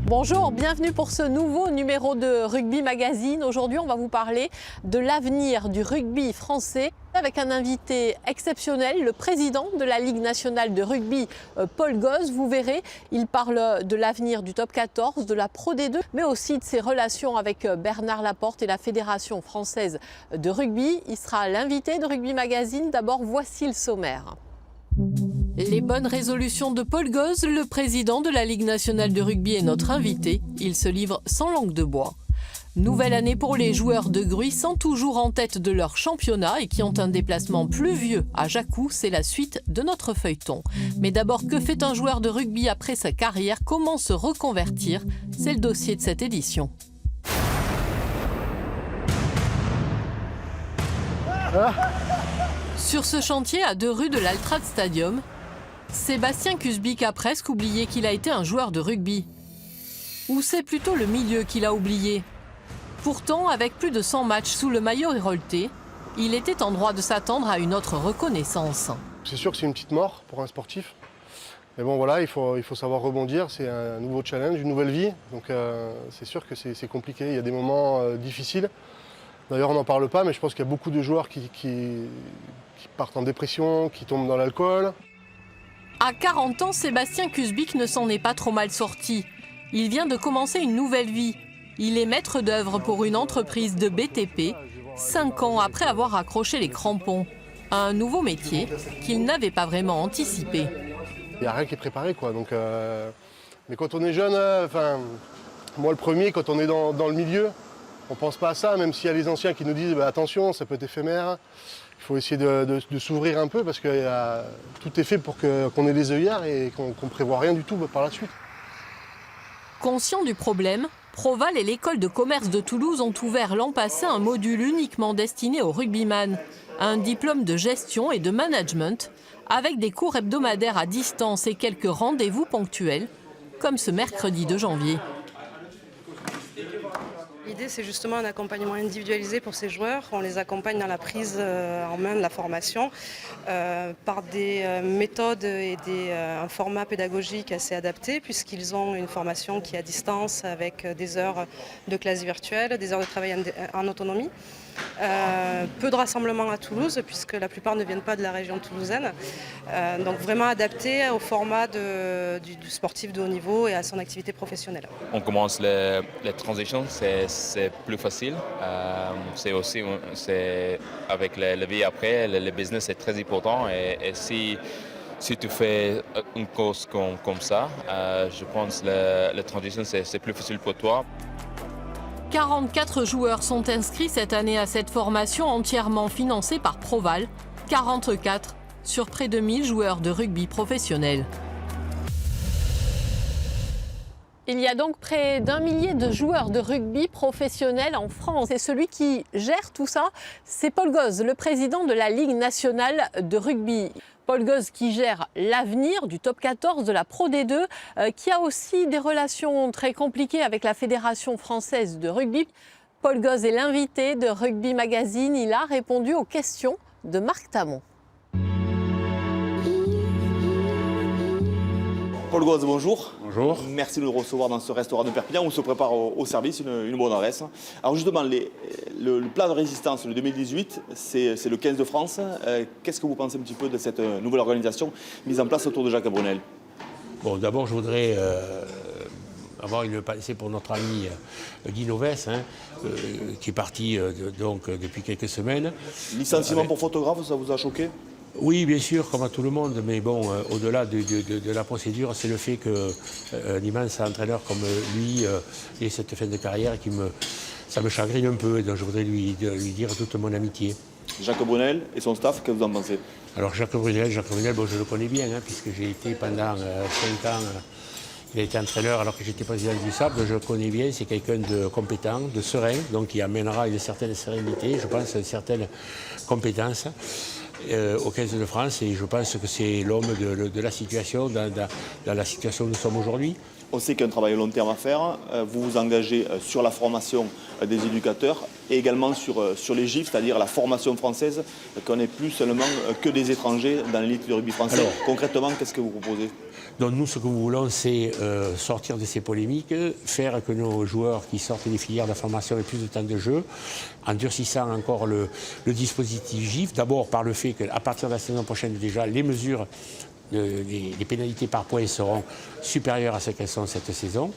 Bonjour, bienvenue pour ce nouveau numéro de Rugby Magazine. Aujourd'hui, on va vous parler de l'avenir du rugby français avec un invité exceptionnel, le président de la Ligue nationale de rugby, Paul Gauze. Vous verrez, il parle de l'avenir du top 14, de la Pro D2, mais aussi de ses relations avec Bernard Laporte et la Fédération française de rugby. Il sera l'invité de Rugby Magazine. D'abord, voici le sommaire. Les bonnes résolutions de Paul Gauze, le président de la Ligue nationale de rugby, est notre invité. Il se livre sans langue de bois. Nouvelle année pour les joueurs de Gruissant, toujours en tête de leur championnat et qui ont un déplacement pluvieux à Jacou. C'est la suite de notre feuilleton. Mais d'abord, que fait un joueur de rugby après sa carrière? Comment se reconvertir? C'est le dossier de cette édition. Sur ce chantier à 2 rues de l'Altrad Stadium, Sébastien Cusbic a presque oublié qu'il a été un joueur de rugby. Ou c'est plutôt le milieu qu'il a oublié. Pourtant, avec plus de 100 matchs sous le maillot hérolté, il était en droit de s'attendre à une autre reconnaissance. C'est sûr que c'est une petite mort pour un sportif. Mais bon voilà, il faut savoir rebondir, c'est un nouveau challenge, une nouvelle vie. Donc c'est sûr que c'est compliqué, il y a des moments difficiles. D'ailleurs on n'en parle pas, mais je pense qu'il y a beaucoup de joueurs qui partent en dépression, qui tombent dans l'alcool. À 40 ans, Sébastien Cusbic ne s'en est pas trop mal sorti. Il vient de commencer une nouvelle vie. Il est maître d'œuvre pour une entreprise de BTP, 5 ans après avoir accroché les crampons. Un nouveau métier qu'il n'avait pas vraiment anticipé. Il n'y a rien qui est préparé, quoi. Donc, mais quand on est jeune, moi le premier, quand on est dans le milieu, on ne pense pas à ça, même s'il y a les anciens qui nous disent attention, ça peut être éphémère. Il faut essayer de s'ouvrir un peu parce que tout est fait pour qu'on ait les œillères et qu'on ne prévoit rien du tout par la suite. Conscient du problème, Proval et l'école de commerce de Toulouse ont ouvert l'an passé un module uniquement destiné aux rugbyman. Un diplôme de gestion et de management avec des cours hebdomadaires à distance et quelques rendez-vous ponctuels, comme ce mercredi 2 janvier. L'idée, c'est justement un accompagnement individualisé pour ces joueurs. On les accompagne dans la prise en main de la formation par des méthodes et un format pédagogique assez adapté puisqu'ils ont une formation qui est à distance avec des heures de classe virtuelle, des heures de travail en autonomie. Peu de rassemblements à Toulouse puisque la plupart ne viennent pas de la région toulousaine. Donc vraiment adapté au format du sportif de haut niveau et à son activité professionnelle. On commence les transitions, c'est plus facile. C'est aussi avec la vie après, le business est très important et si tu fais une course comme ça, je pense que la transition c'est plus facile pour toi. 44 joueurs sont inscrits cette année à cette formation entièrement financée par Proval, 44 sur près de 1000 joueurs de rugby professionnels. Il y a donc près d'1 millier de joueurs de rugby professionnels en France. Et celui qui gère tout ça, c'est Paul Gauze, le président de la Ligue nationale de rugby. Paul Gauze qui gère l'avenir du top 14 de la Pro D2, qui a aussi des relations très compliquées avec la Fédération française de rugby. Paul Gauze est l'invité de Rugby Magazine. Il a répondu aux questions de Marc Tamon. Paul Gauze, bonjour. Bonjour. Merci de nous recevoir dans ce restaurant de Perpignan où on se prépare au service, une bonne adresse. Alors justement, le plan de résistance, le 2018, c'est le 15 de France. Qu'est-ce que vous pensez un petit peu de cette nouvelle organisation mise en place autour de Jacques Brunel? Bon, d'abord, je voudrais avoir une pensée pour notre ami Guy Novès, qui est parti donc, depuis quelques semanes. Licenciement pour photographe, ça vous a choqué? Oui, bien sûr, comme à tout le monde, mais bon, au-delà de la procédure, c'est le fait qu'un immense entraîneur comme lui ait cette fin de carrière ça me chagrine un peu, et donc je voudrais lui dire toute mon amitié. Jacques Brunel et son staff, qu'est-ce que vous en pensez? Alors Jacques Brunel, bon, je le connais bien, puisque j'ai été pendant 5 ans, il a été entraîneur alors que j'étais président du SAP, je le connais bien, c'est quelqu'un de compétent, de serein, donc qui amènera une certaine sérénité, je pense, une certaine compétence. Au 15 de France, et je pense que c'est l'homme de la situation, dans la situation où nous sommes aujourd'hui. On sait qu'il y a un travail à long terme à faire. Vous vous engagez sur la formation des éducateurs. et également sur les gifs, c'est-à-dire la formation française, qu'on n'est plus seulement que des étrangers dans l'élite du rugby français. Alors, concrètement, qu'est-ce que vous proposez? Donc nous, ce que nous voulons, c'est sortir de ces polémiques, faire que nos joueurs qui sortent des filières de formation aient plus de temps de jeu, en durcissant encore le dispositif GIF, d'abord par le fait qu'à partir de la saison prochaine déjà, les mesures, les pénalités par points seront supérieures à ce qu'elles sont cette saison,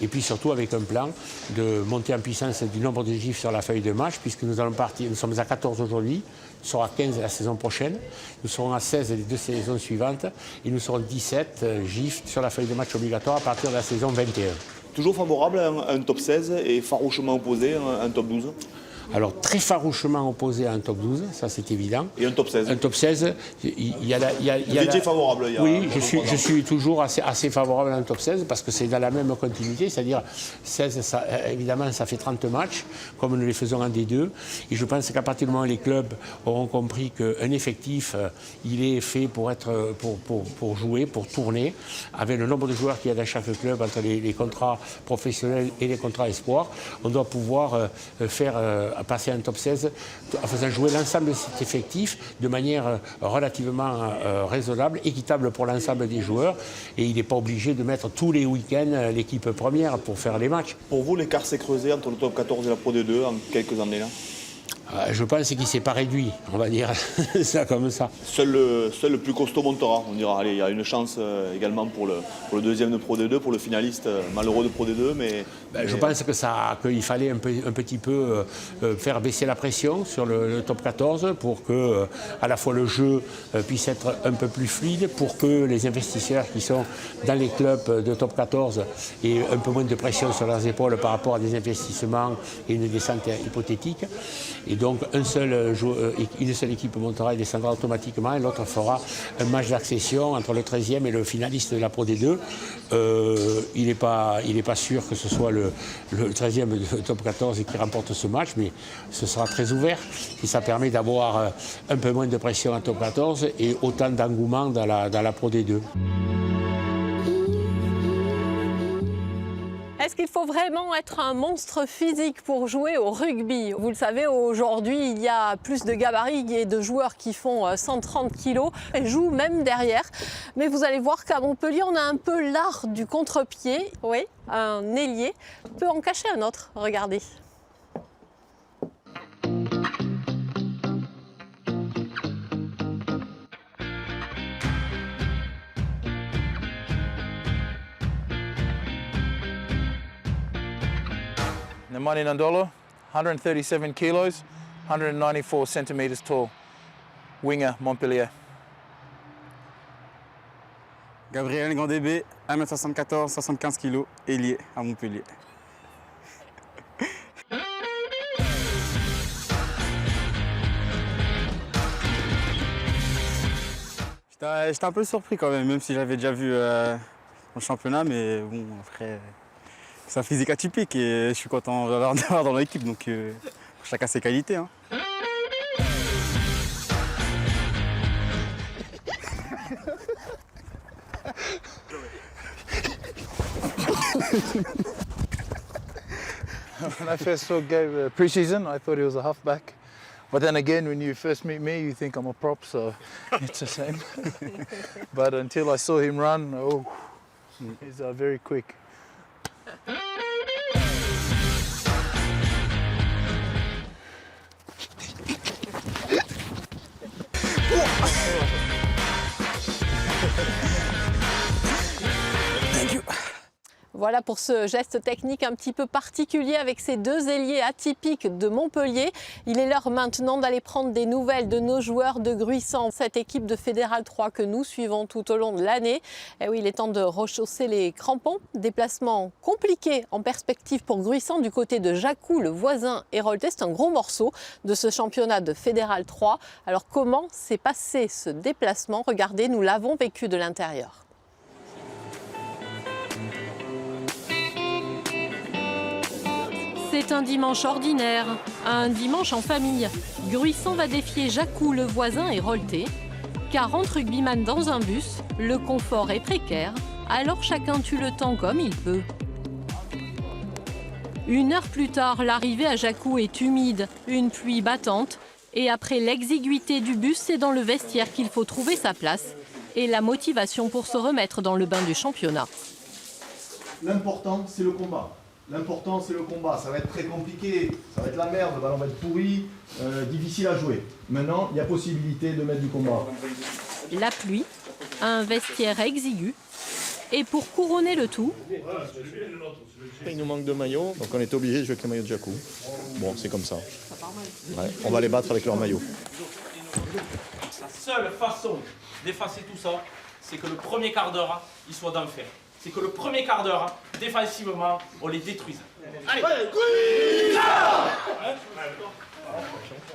et puis surtout avec un plan de monter en puissance du nombre de GIF sur la feuille de match, puisque nous allons partir, nous sommes à 14 aujourd'hui, nous serons à 15 la saison prochaine, nous serons à 16 les 2 saisons suivantes, et nous serons 17 GIF sur la feuille de match obligatoire à partir de la saison 21. Toujours favorable à un top 16 et farouchement opposé à un top 12? Alors, très farouchement opposé à un top 12, ça c'est évident. Et un top 16? Un top 16, il y a Vous étiez favorable il y a Oui, je suis toujours assez favorable à un top 16 parce que c'est dans la même continuité, c'est-à-dire 16, ça, évidemment, ça fait 30 matchs, comme nous les faisons en D2. Et je pense qu'à partir du moment où les clubs auront compris qu'un effectif, il est fait pour jouer, pour tourner, avec le nombre de joueurs qu'il y a dans chaque club entre les contrats professionnels et les contrats espoirs, on doit pouvoir passer un top 16 en faisant jouer l'ensemble de cet effectif de manière relativement raisonnable, équitable pour l'ensemble des joueurs. Et il n'est pas obligé de mettre tous les week-ends l'équipe première pour faire les matchs. Pour vous, l'écart s'est creusé entre le top 14 et la Pro D2 en quelques années là? Je pense qu'il ne s'est pas réduit, on va dire ça comme ça. Seul le plus costaud montera, on dira. Allez, il y a une chance également pour le deuxième de Pro D2, pour le finaliste malheureux de Pro D2. Mais je pense qu'il fallait un petit peu faire baisser la pression sur le top 14 pour que à la fois le jeu puisse être un peu plus fluide, pour que les investisseurs qui sont dans les clubs de top 14 aient un peu moins de pression sur leurs épaules par rapport à des investissements et une descente hypothétique. Et donc une seule équipe montera et descendra automatiquement et l'autre fera un match d'accession entre le 13e et le finaliste de la Pro D2. Il n'est pas sûr que ce soit le 13e de top 14 qui remporte ce match, mais ce sera très ouvert et ça permet d'avoir un peu moins de pression en top 14 et autant d'engouement dans la Pro D2. Est-ce qu'il faut vraiment être un monstre physique pour jouer au rugby? Vous le savez, aujourd'hui, il y a plus de gabarits et de joueurs qui font 130 kilos et jouent même derrière. Mais vous allez voir qu'à Montpellier, on a un peu l'art du contre-pied. Oui, un ailier peut en cacher un autre. Regardez. Nemani Nandolo, 137 kilos, 194 centimeters tall, winger Montpellier. Gabriel Grandébé, 1m74, 75 kg, ailier à Montpellier. J'étais un peu surpris quand même si j'avais déjà vu au championnat, mais bon, après, c'est un physique atypique et je suis content d'avoir dans l'équipe, donc chacun ses qualités. Hein. When I first saw Gabe pre-season, I thought he was a halfback. But then again, when you first meet me, you think I'm a prop, so it's the same. But until I saw him run, oh, he's very quick. Voilà pour ce geste technique un petit peu particulier avec ces deux ailiers atypiques de Montpellier. Il est l'heure maintenant d'aller prendre des nouvelles de nos joueurs de Gruissant, cette équipe de Fédéral 3 que nous suivons tout au long de l'année. Et oui, il est temps de rechausser les crampons. Déplacement compliqué en perspective pour Gruissant du côté de Jacou, le voisin Héroltais. C'est un gros morceau de ce championnat de Fédéral 3. Alors comment s'est passé ce déplacement? Regardez, nous l'avons vécu de l'intérieur. C'est un dimanche ordinaire, un dimanche en famille. Gruissant va défier Jacou, le voisin Héroltais. 40 rugbyman dans un bus, le confort est précaire, alors chacun tue le temps comme il peut. 1 heure plus tard, l'arrivée à Jacou est humide, une pluie battante. Et après l'exiguïté du bus, c'est dans le vestiaire qu'il faut trouver sa place et la motivation pour se remettre dans le bain du championnat. L'important, c'est le combat. L'important, c'est le combat. Ça va être très compliqué, ça va être la merde, le ballon va être pourri, difficile à jouer. Maintenant, il y a possibilité de mettre du combat. La pluie, un vestiaire exigu. Et pour couronner le tout, il nous manque de maillots, donc on était obligé de jouer avec les maillots de Jacou. Bon, c'est comme ça. Ouais, on va les battre avec leurs maillots. La seule façon d'effacer tout ça, c'est que le premier quart d'heure, il soit d'enfer. C'est que le premier quart d'heure, défensivement, on les détruise. Allez,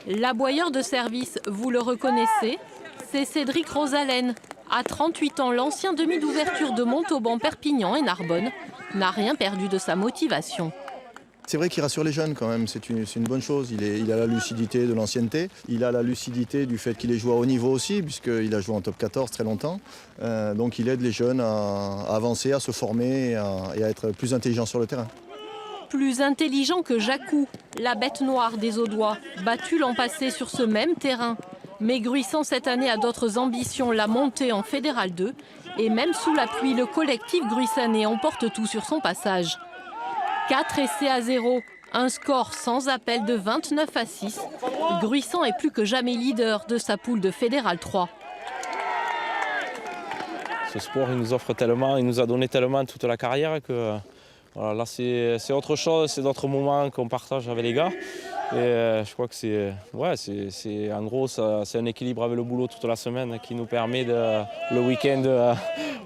l'aboyeur de service, vous le reconnaissez, c'est Cédric Rosalène. À 38 ans, l'ancien demi d'ouverture de Montauban, Perpignan et Narbonne n'a rien perdu de sa motivation. C'est vrai qu'il rassure les jeunes quand même, c'est une bonne chose. Il a la lucidité de l'ancienneté, il a la lucidité du fait qu'il ait joué à haut niveau aussi, puisqu'il a joué en top 14 très longtemps. Donc il aide les jeunes à avancer, à se former et à être plus intelligents sur le terrain. Plus intelligent que Jacou, la bête noire des Audois, battu l'an passé sur ce même terrain. Mais Gruissant cette année a d'autres ambitions, la montée en Fédéral 2. Et même sous la pluie, le collectif gruissanais emporte tout sur son passage. 4 essais à 0, un score sans appel de 29-6. Gruissant est plus que jamais leader de sa poule de Fédéral 3. Ce sport, il nous offre tellement, il nous a donné tellement toute la carrière que voilà, là c'est autre chose, c'est d'autres moments qu'on partage avec les gars. Et je crois que c'est en gros c'est un équilibre avec le boulot toute la semaine qui nous permet le week-end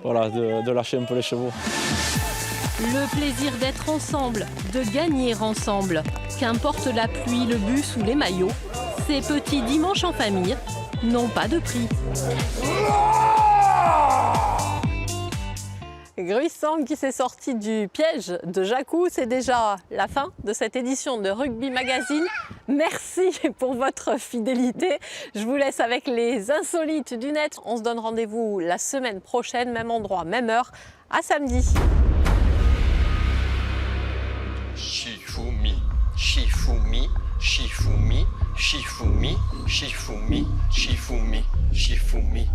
de lâcher un peu les chevaux. Le plaisir d'être ensemble, de gagner ensemble. Qu'importe la pluie, le bus ou les maillots, ces petits dimanches en famille n'ont pas de prix. Gruissant qui s'est sorti du piège de Jacou, c'est déjà la fin de cette édition de Rugby Magazine. Merci pour votre fidélité. Je vous laisse avec les insolites du net. On se donne rendez-vous la semaine prochaine, même endroit, même heure. À samedi. Shifumi, Shifumi, Shifumi, Shifumi, Shifumi, Shifumi, Shifumi.